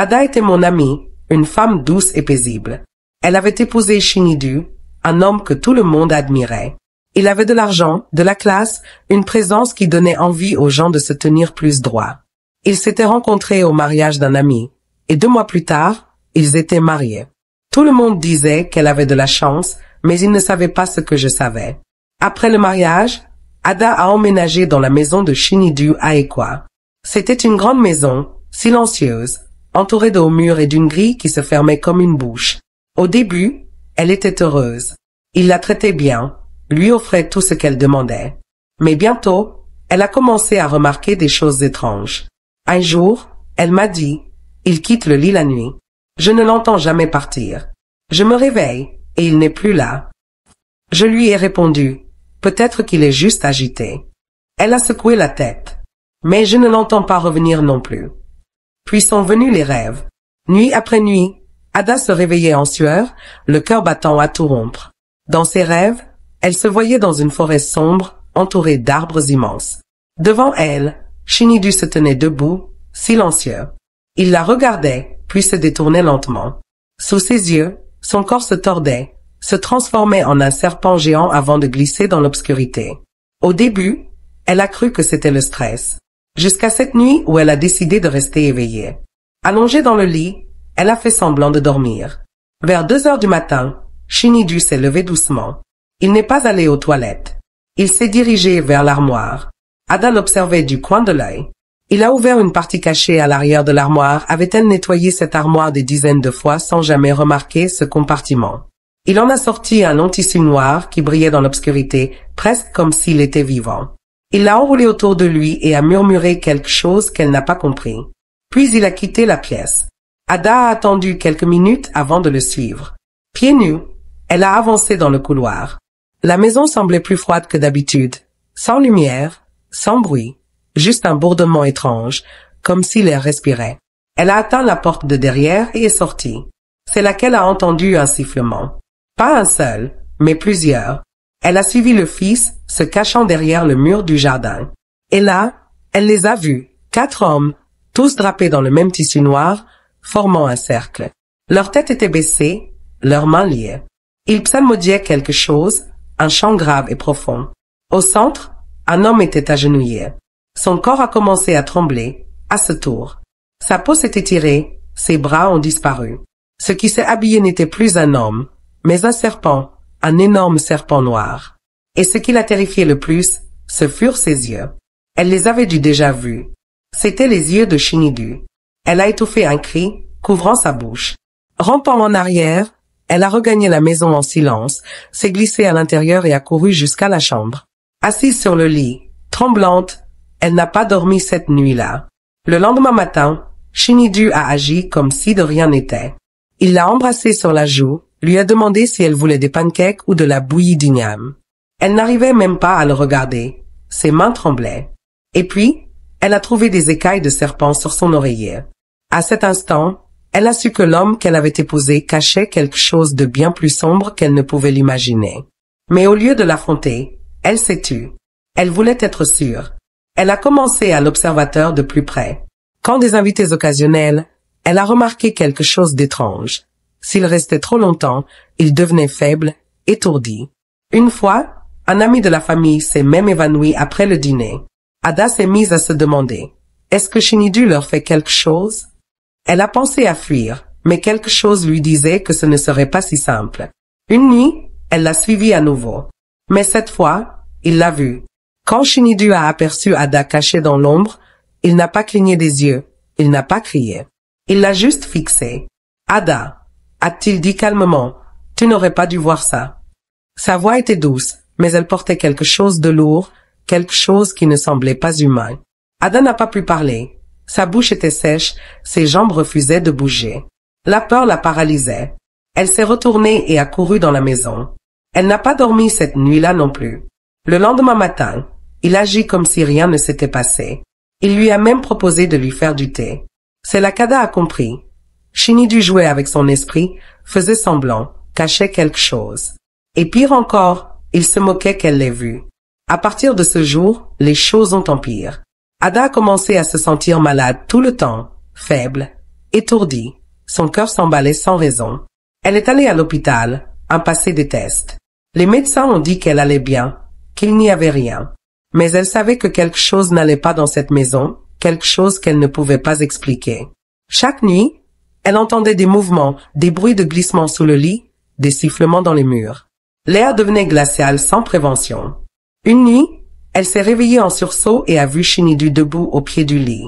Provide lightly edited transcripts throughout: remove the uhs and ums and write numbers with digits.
Ada était mon amie, une femme douce et paisible. Elle avait épousé Shinidu, un homme que tout le monde admirait. Il avait de l'argent, de la classe, une présence qui donnait envie aux gens de se tenir plus droit. Ils s'étaient rencontrés au mariage d'un ami, et 2 mois plus tard, ils étaient mariés. Tout le monde disait qu'elle avait de la chance, mais ils ne savaient pas ce que je savais. Après le mariage, Ada a emménagé dans la maison de Shinidu à Ekwa. C'était une grande maison, silencieuse, entourée de hauts murs et d'une grille qui se fermait comme une bouche. Au début, elle était heureuse. Il la traitait bien, lui offrait tout ce qu'elle demandait. Mais bientôt, elle a commencé à remarquer des choses étranges. Un jour, elle m'a dit, « Il quitte le lit la nuit. Je ne l'entends jamais partir. Je me réveille, et il n'est plus là. » Je lui ai répondu, « Peut-être qu'il est juste agité. » Elle a secoué la tête. « Mais je ne l'entends pas revenir non plus. » Puis sont venus les rêves. Nuit après nuit, Ada se réveillait en sueur, le cœur battant à tout rompre. Dans ses rêves, elle se voyait dans une forêt sombre, entourée d'arbres immenses. Devant elle, Shinidu se tenait debout, silencieux. Il la regardait, puis se détournait lentement. Sous ses yeux, son corps se tordait, se transformait en un serpent géant avant de glisser dans l'obscurité. Au début, elle a cru que c'était le stress. Jusqu'à cette nuit où elle a décidé de rester éveillée. Allongée dans le lit, elle a fait semblant de dormir. Vers 2 heures du matin, Shinidu s'est levé doucement. Il n'est pas allé aux toilettes. Il s'est dirigé vers l'armoire. Ada l'observait du coin de l'œil. Il a ouvert une partie cachée à l'arrière de l'armoire. Avait-elle nettoyé cette armoire des dizaines de fois sans jamais remarquer ce compartiment? Il en a sorti un long tissu noir qui brillait dans l'obscurité, presque comme s'il était vivant. Il l'a enroulé autour de lui et a murmuré quelque chose qu'elle n'a pas compris. Puis il a quitté la pièce. Ada a attendu quelques minutes avant de le suivre. Pieds nus, elle a avancé dans le couloir. La maison semblait plus froide que d'habitude, sans lumière, sans bruit, juste un bourdonnement étrange, comme si l'air respirait. Elle a atteint la porte de derrière et est sortie. C'est là qu'elle a entendu un sifflement. Pas un seul, mais plusieurs. Elle a suivi le fils, se cachant derrière le mur du jardin. Et là, elle les a vus, 4 hommes, tous drapés dans le même tissu noir, formant un cercle. Leurs têtes étaient baissées, leurs mains liées. Ils psalmodiaient quelque chose, un chant grave et profond. Au centre, un homme était agenouillé. Son corps a commencé à trembler, à ce tour. Sa peau s'est étirée, ses bras ont disparu. Ce qui s'est habillé n'était plus un homme, mais un serpent, un énorme serpent noir. Et ce qui l'a terrifié le plus, ce furent ses yeux. Elle les avait déjà vus. C'étaient les yeux de Shinidu. Elle a étouffé un cri, couvrant sa bouche. Rampant en arrière, elle a regagné la maison en silence, s'est glissée à l'intérieur et a couru jusqu'à la chambre. Assise sur le lit, tremblante, elle n'a pas dormi cette nuit-là. Le lendemain matin, Shinidu a agi comme si de rien n'était. Il l'a embrassée sur la joue, lui a demandé si elle voulait des pancakes ou de la bouillie d'igname. Elle n'arrivait même pas à le regarder. Ses mains tremblaient. Et puis, elle a trouvé des écailles de serpent sur son oreiller. À cet instant, elle a su que l'homme qu'elle avait épousé cachait quelque chose de bien plus sombre qu'elle ne pouvait l'imaginer. Mais au lieu de l'affronter, elle s'est tue. Elle voulait être sûre. Elle a commencé à l'observateur de plus près. Quand des invités occasionnels, elle a remarqué quelque chose d'étrange. S'il restait trop longtemps, il devenait faible, étourdi. Une fois, un ami de la famille s'est même évanoui après le dîner. Ada s'est mise à se demander, est-ce que Shinidu leur fait quelque chose? Elle a pensé à fuir, mais quelque chose lui disait que ce ne serait pas si simple. Une nuit, elle l'a suivi à nouveau. Mais cette fois, il l'a vu. Quand Shinidu a aperçu Ada cachée dans l'ombre, il n'a pas cligné des yeux, il n'a pas crié. Il l'a juste fixée. Ada, a-t-il dit calmement, tu n'aurais pas dû voir ça. Sa voix était douce, mais elle portait quelque chose de lourd, quelque chose qui ne semblait pas humain. Ada n'a pas pu parler. Sa bouche était sèche, ses jambes refusaient de bouger. La peur la paralysait. Elle s'est retournée et a couru dans la maison. Elle n'a pas dormi cette nuit-là non plus. Le lendemain matin, il agit comme si rien ne s'était passé. Il lui a même proposé de lui faire du thé. C'est là qu'Ada a compris. Shinidu jouait avec son esprit, faisait semblant, cachait quelque chose. Et pire encore, il se moquait qu'elle l'ait vu. À partir de ce jour, les choses ont empiré. Ada a commencé à se sentir malade tout le temps, faible, étourdie. Son cœur s'emballait sans raison. Elle est allée à l'hôpital, a passé des tests. Les médecins ont dit qu'elle allait bien, qu'il n'y avait rien. Mais elle savait que quelque chose n'allait pas dans cette maison, quelque chose qu'elle ne pouvait pas expliquer. Chaque nuit, elle entendait des mouvements, des bruits de glissement sous le lit, des sifflements dans les murs. L'air devenait glacial sans prévention. Une nuit, elle s'est réveillée en sursaut et a vu Shinidu debout au pied du lit.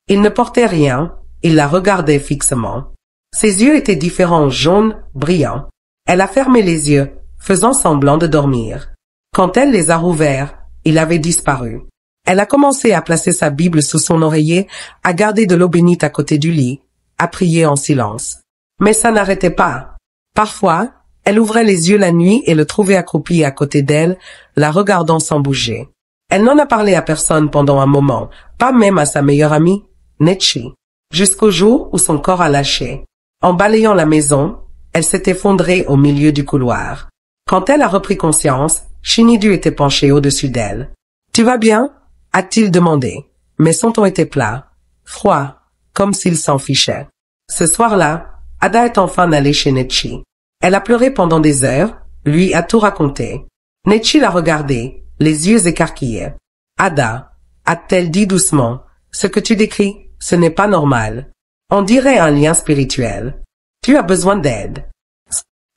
Il ne portait rien, il la regardait fixement. Ses yeux étaient différents, jaunes, brillants. Elle a fermé les yeux, faisant semblant de dormir. Quand elle les a rouverts, il avait disparu. Elle a commencé à placer sa Bible sous son oreiller, à garder de l'eau bénite à côté du lit, à prier en silence. Mais ça n'arrêtait pas. Parfois, elle ouvrait les yeux la nuit et le trouvait accroupi à côté d'elle, la regardant sans bouger. Elle n'en a parlé à personne pendant un moment, pas même à sa meilleure amie, Nechi. Jusqu'au jour où son corps a lâché. En balayant la maison, elle s'est effondrée au milieu du couloir. Quand elle a repris conscience, Shinidu était penché au-dessus d'elle. « Tu vas bien ?» a-t-il demandé. Mais son ton était plat, froid, comme s'il s'en fichait. Ce soir-là, Ada est enfin allée chez Nechi. Elle a pleuré pendant des heures, lui a tout raconté. Nechi l'a regardé, les yeux écarquillés. « Ada, a-t-elle dit doucement, ce que tu décris, ce n'est pas normal. On dirait un lien spirituel. Tu as besoin d'aide. »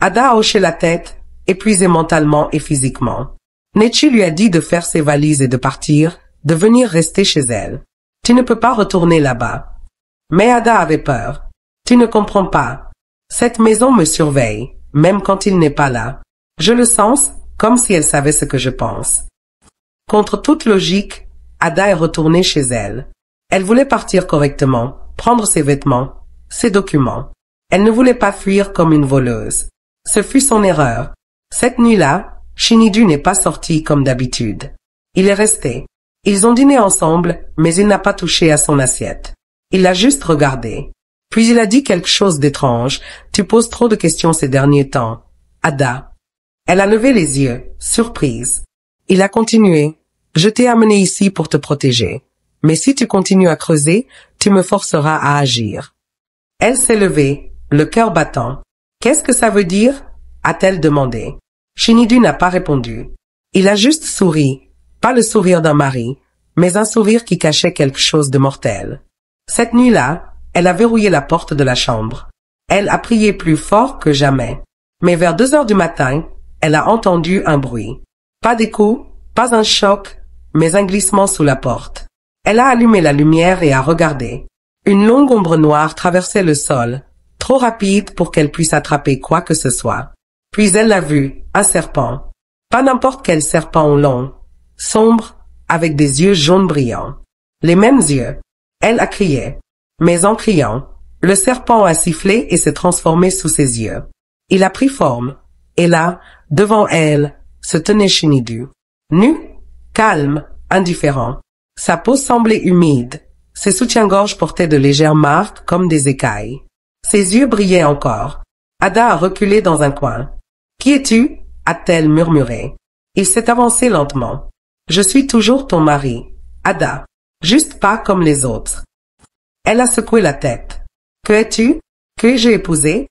Ada a hoché la tête, épuisée mentalement et physiquement. Nechi lui a dit de faire ses valises et de partir, de venir rester chez elle. « Tu ne peux pas retourner là-bas. » Mais Ada avait peur. « Tu ne comprends pas. Cette maison me surveille, même quand il n'est pas là. Je le sens, comme si elle savait ce que je pense. » Contre toute logique, Ada est retournée chez elle. Elle voulait partir correctement, prendre ses vêtements, ses documents. Elle ne voulait pas fuir comme une voleuse. Ce fut son erreur. Cette nuit-là, Shinidu n'est pas sorti comme d'habitude. Il est resté. Ils ont dîné ensemble, mais il n'a pas touché à son assiette. Il l'a juste regardé. Puis il a dit quelque chose d'étrange. « Tu poses trop de questions ces derniers temps, Ada. » Elle a levé les yeux, surprise. Il a continué. « Je t'ai amené ici pour te protéger. Mais si tu continues à creuser, tu me forceras à agir. » Elle s'est levée, le cœur battant. « Qu'est-ce que ça veut dire ?» a-t-elle demandé. Shinidu n'a pas répondu. Il a juste souri. Pas le sourire d'un mari, mais un sourire qui cachait quelque chose de mortel. Cette nuit-là, elle a verrouillé la porte de la chambre. Elle a prié plus fort que jamais. Mais vers 2 heures du matin, elle a entendu un bruit. Pas des coups, pas un choc, mais un glissement sous la porte. Elle a allumé la lumière et a regardé. Une longue ombre noire traversait le sol, trop rapide pour qu'elle puisse attraper quoi que ce soit. Puis elle l'a vu, un serpent. Pas n'importe quel serpent long, sombre, avec des yeux jaunes brillants. Les mêmes yeux. Elle a crié. Mais en criant, le serpent a sifflé et s'est transformé sous ses yeux. Il a pris forme. Et là, devant elle, se tenait Shinidu. Nu, calme, indifférent. Sa peau semblait humide. Ses soutiens-gorge portaient de légères marques comme des écailles. Ses yeux brillaient encore. Ada a reculé dans un coin. « Qui es-tu » a-t-elle murmuré. Il s'est avancé lentement. « Je suis toujours ton mari, Ada. Juste pas comme les autres. » Elle a secoué la tête. « Que es-tu? Que j'ai épousé ?»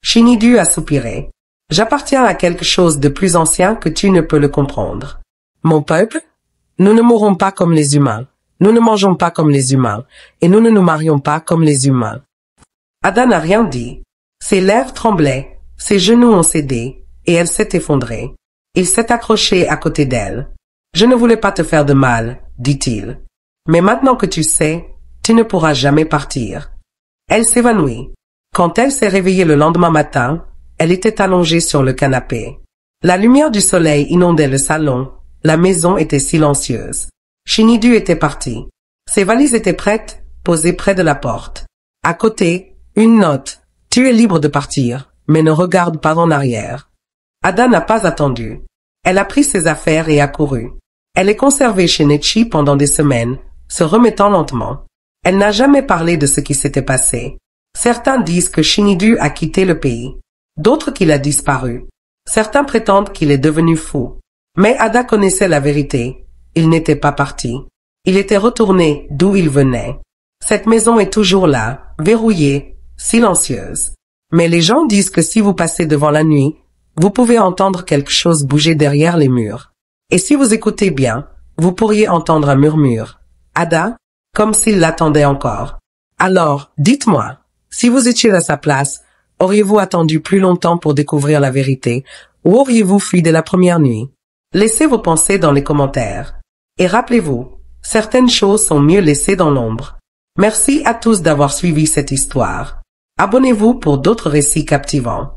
Shinidu a soupiré. « J'appartiens à quelque chose de plus ancien que tu ne peux le comprendre. Mon peuple? Nous ne mourrons pas comme les humains. Nous ne mangeons pas comme les humains. Et nous ne nous marions pas comme les humains. » Ada n'a rien dit. Ses lèvres tremblaient, ses genoux ont cédé, et elle s'est effondrée. Il s'est accroché à côté d'elle. « Je ne voulais pas te faire de mal, » dit-il. « Mais maintenant que tu sais, tu ne pourras jamais partir. » Elle s'évanouit. Quand elle s'est réveillée le lendemain matin, elle était allongée sur le canapé. La lumière du soleil inondait le salon. La maison était silencieuse. Shinidu était parti. Ses valises étaient prêtes, posées près de la porte. À côté, une note. « Tu es libre de partir, mais ne regarde pas en arrière. » Ada n'a pas attendu. Elle a pris ses affaires et a couru. Elle est conservée chez Nechi pendant des semaines, se remettant lentement. Elle n'a jamais parlé de ce qui s'était passé. Certains disent que Shinidu a quitté le pays. D'autres qu'il a disparu. Certains prétendent qu'il est devenu fou. Mais Ada connaissait la vérité. Il n'était pas parti. Il était retourné d'où il venait. Cette maison est toujours là, verrouillée, silencieuse. Mais les gens disent que si vous passez devant la nuit, vous pouvez entendre quelque chose bouger derrière les murs. Et si vous écoutez bien, vous pourriez entendre un murmure. Ada, comme s'il l'attendait encore. Alors, dites-moi, si vous étiez à sa place, auriez-vous attendu plus longtemps pour découvrir la vérité, ou auriez-vous fui dès la première nuit? Laissez vos pensées dans les commentaires. Et rappelez-vous, certaines choses sont mieux laissées dans l'ombre. Merci à tous d'avoir suivi cette histoire. Abonnez-vous pour d'autres récits captivants.